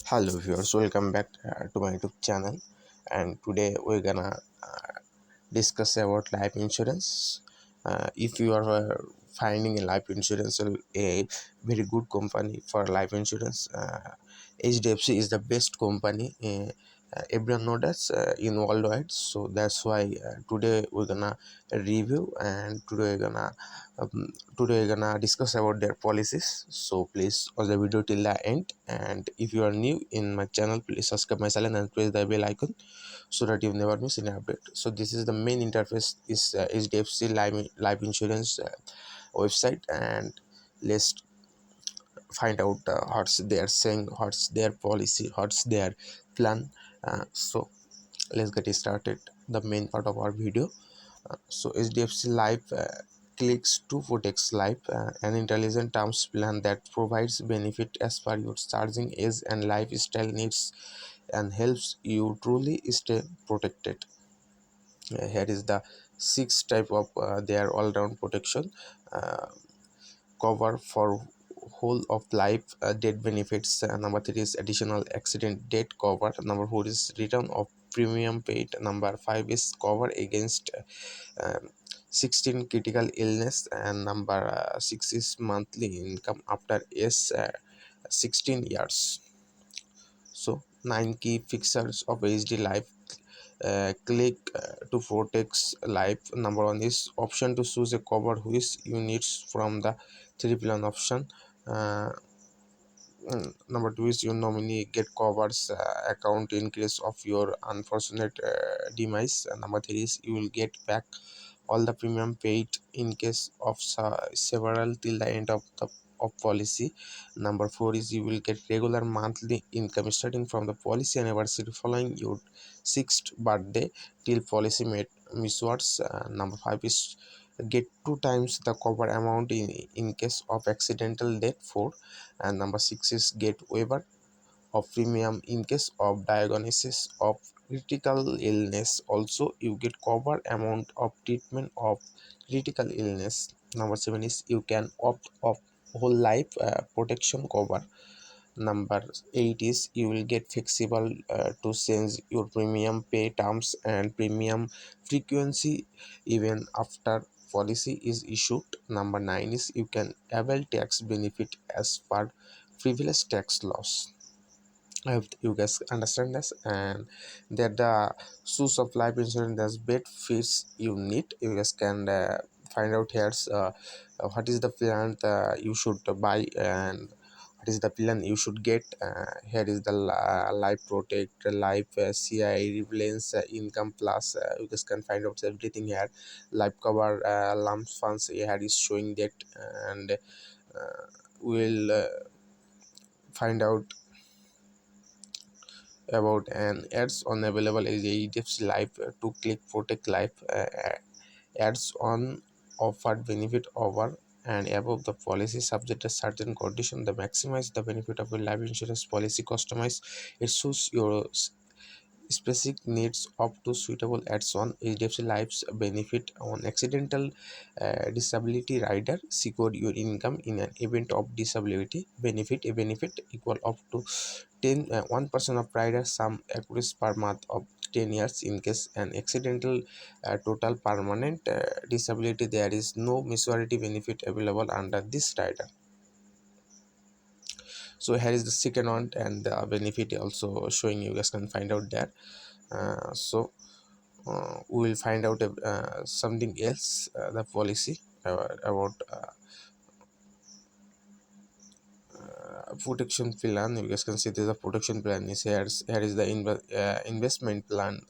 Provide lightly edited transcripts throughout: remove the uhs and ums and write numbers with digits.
Hello viewers, welcome back to my YouTube channel. And today we're gonna discuss about life insurance. If you are finding a life insurance, a very good company for life insurance, HDFC is the best company. Everyone knows that in worldwide, so that's why today we're gonna review, and um, today we're gonna discuss about their policies. So please watch the video till the end, and if you are new in my channel, please subscribe my channel and press the bell icon so that you never miss any update. So this is the main interface is HDFC life insurance website, and let's find out what's their saying, what's their policy, what's their plan. So let's get started the main part of our video. So HDFC Life clicks to protect life, an intelligent terms plan that provides benefit as per your charging age and lifestyle needs and helps you truly stay protected. Here is the six type of their all-round protection. uh, Cover for whole of life death benefits. Number three is additional accident death cover. Number four is return of premium paid. Number five is cover against um, 16 critical illness, and number six is monthly income after is 16 years. So nine key features of HD life. Click to protect life. Number one is option to choose a cover which you needs from the three plan option. uh, Number two is your nominee get covers account in case of your unfortunate demise. Number three is you will get back all the premium paid in case of several till the end of the policy. Number four is you will get regular monthly income starting from the policy anniversary following your sixth birthday till policy made miswords. Number five is get two times the cover amount in case of accidental death. Four and number six is get waiver of premium in case of diagnosis of critical illness. Also you get cover amount of treatment of critical illness. Number seven is you can opt of whole life protection cover. Number eight is you will get flexible to change your premium pay terms and premium frequency even after policy is issued. Number nine is you can avail tax benefit as per previous tax laws. I hope you guys understand this, and that the source of life insurance as benefits you need. You guys can find out here what is the plan you should buy, and what is the plan you should get. Here is the life protect, life CI relevance, income plus. You guys can find out everything here. Life cover, lump funds here is showing that, and we'll find out about an ads on available as HDFC Life to click protect life. Ads on offered benefit over and above the policy subject to certain condition. The maximize the benefit of a life insurance policy. Customize it suits your specific needs up to suitable add-on. HDFC Life's benefit on accidental disability rider secure your income in an event of disability. Benefit a benefit equal up to 1% of rider sum accrues per month of 10 years in case an accidental total permanent disability. There is no maturity benefit available under this rider. So here is the second one, and the benefit also showing. You guys can find out there. We will find out something else, the policy about protection plan. You guys can see there's a protection plan is here. Here is the investment plan.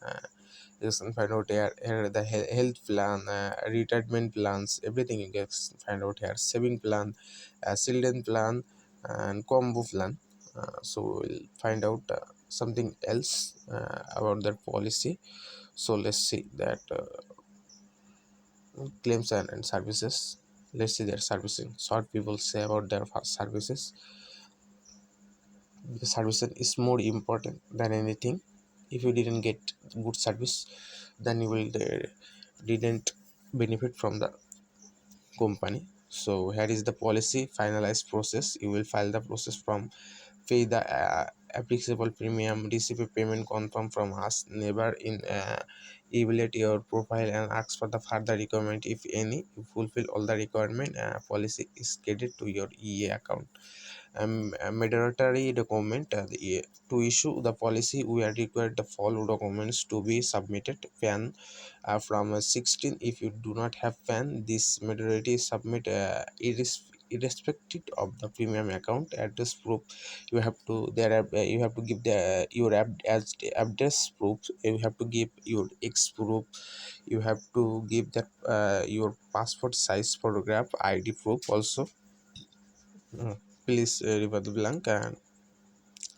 You guys can find out here the health plan, retirement plans, everything you guys find out here. Saving plan, children plan, and combo plan. So we'll find out something else about their policy. So let's see that claims and services. Let's see their servicing. Short people say about their services. The service is more important than anything. If you didn't get good service, then you will didn't benefit from the company. So here is the policy finalized process. You will file the process from pay the applicable premium, receive a payment confirm from us, never in evaluate your profile and ask for the further requirement if any. You fulfill all the requirement, policy is credited to your EA account. Mandatory document, to issue the policy we are required the following documents to be submitted: PAN from 16. If you do not have PAN, this majority submit irrespective of the premium account. Address proof, you have to there you have to give the your as address proof. You have to give your ex proof. You have to give that your passport size photograph, ID proof also. Please refer the blank. And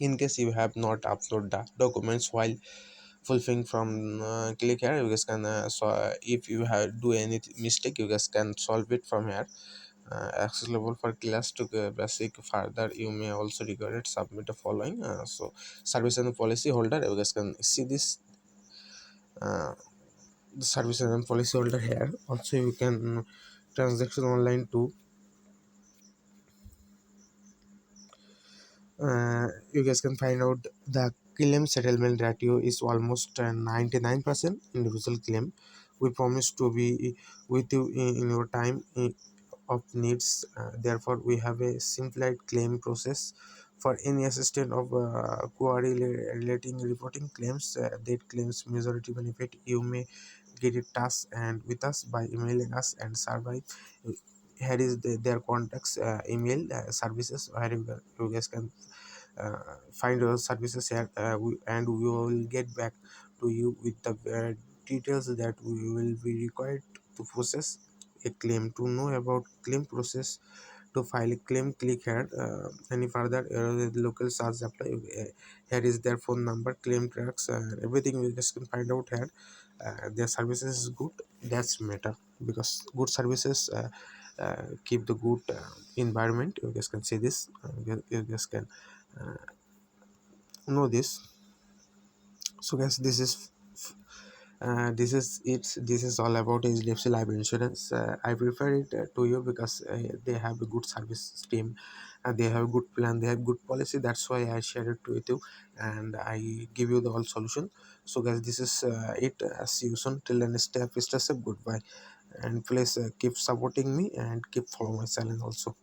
in case you have not upload the documents while fulfilling from click here, you guys can if you have do any mistake, you guys can solve it from here. Accessible for class to basic. Further you may also record it, submit the following. So service and policy holder, you guys can see this uh, the service and policy holder here. Also you can transaction online too. You guys can find out the claim settlement ratio is almost 99% individual claim. We promise to be with you in your time of needs. Therefore we have a simplified claim process for any assistant of query relating reporting claims. That claims majority benefit, you may get it task and with us by emailing us and survive. Here is their contacts, email services where you guys can find our services here, and we will get back to you with the details that we will be required to process a claim. To know about claim process, to file a claim, click here. Any further the local charge apply, here is their phone number, claim tracks, everything we just can find out here. Their services is good, that's matter, because good services keep the good environment. You guys can see this, you guys can know this. So guys, this is all about HDFC life insurance. I prefer it to you because they have a good service team, and they have a good plan, they have good policy. That's why I share it with you, and I give you the whole solution. So guys, this is it. See you soon. Till then, stay safe, goodbye, and please keep supporting me and keep following my channel also.